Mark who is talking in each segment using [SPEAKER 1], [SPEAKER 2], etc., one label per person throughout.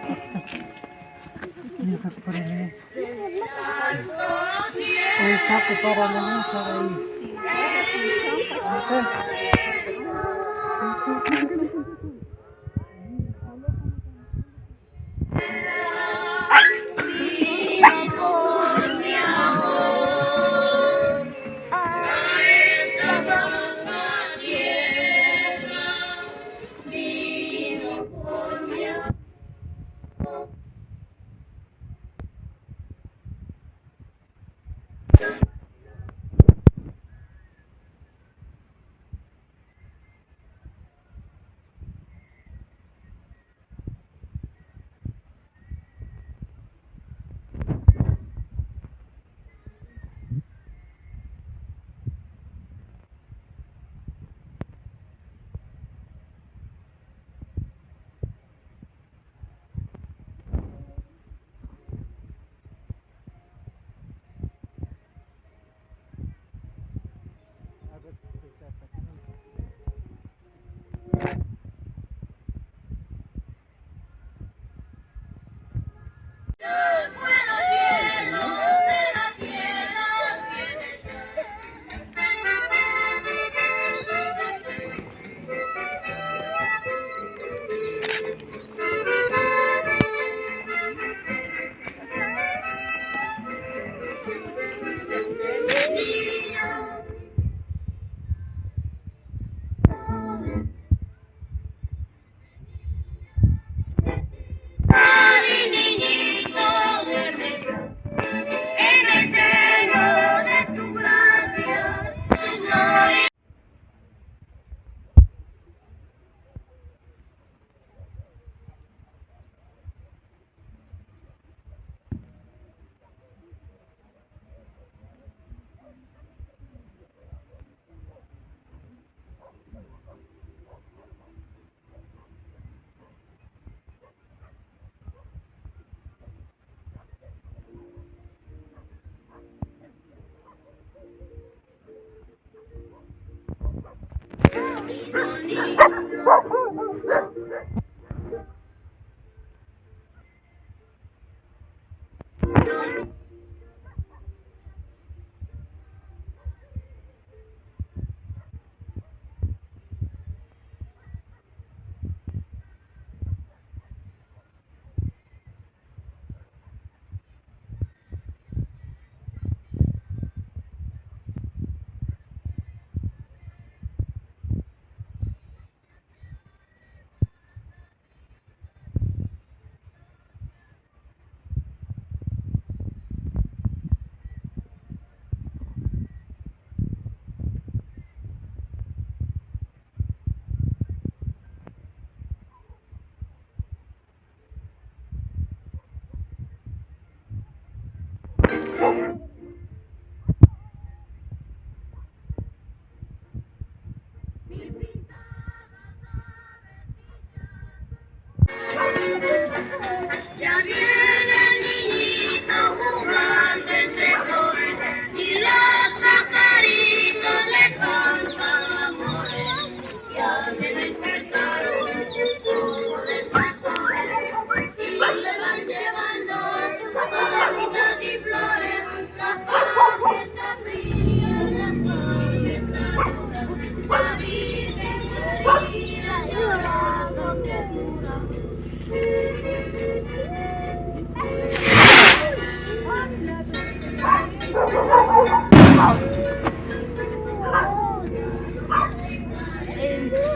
[SPEAKER 1] Yung saco para niya. Yung saco para naman sa ay. Okay.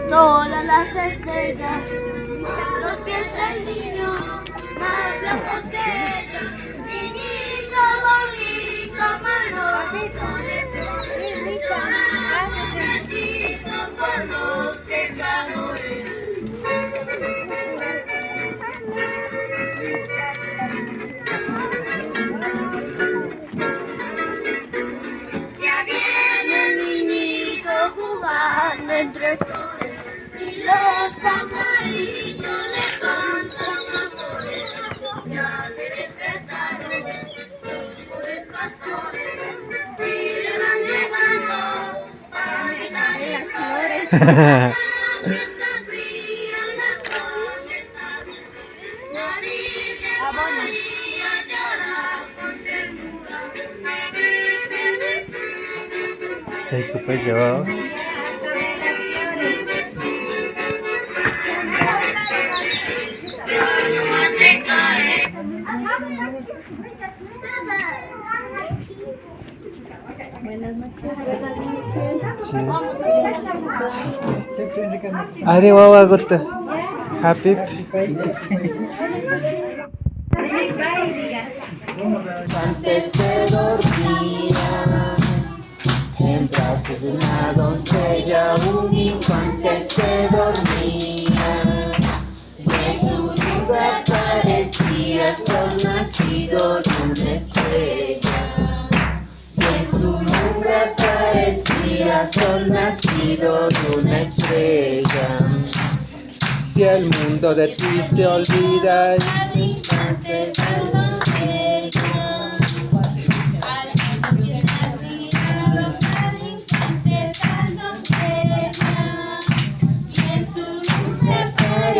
[SPEAKER 2] Todas las estrellas, los pies del niño, más la botella, niñito bonito, manolito de flores, bendito por los pecadores. Ya viene el niñito jugando entre flores. Los pajaritos le cantan amores, ya se despertaron los pobres pastores y le van llevando para quitar las flores. Mientras brilla la noche,
[SPEAKER 3] Ay, ¿qué pasó?
[SPEAKER 2] Buenas noches. Buenas noches.
[SPEAKER 3] Sí. Ari, wawa gusto. Happy. Antes se dormía en brazos de una doncella, un infante se dormía. Jesús nunca aparecía, sol nacido de una estrella. Jesús nunca aparecía, sol nacido de una estrella. Si el mundo de ti se olvida, al instante de la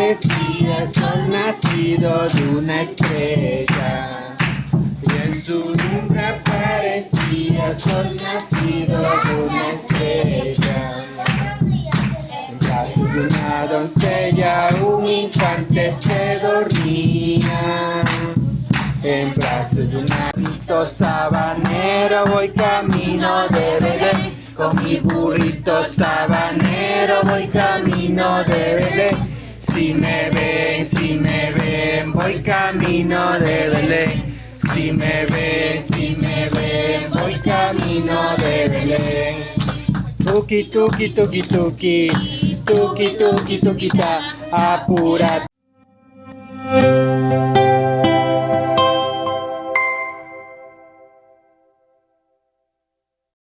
[SPEAKER 3] parecía sol nacido de una estrella. Y en su lumbre parecía sol nacido de una estrella. En brazos de una doncella un infante se dormía. En brazos de un burrito sabanero voy camino de Belén. Con mi burrito sabanero voy camino de Belén. Si me ven, voy camino de Belén. Si me ven, voy camino de Belén. Tuki, tuki, tuki, tuki, tuki, tuki, tuki, ta, apúrate.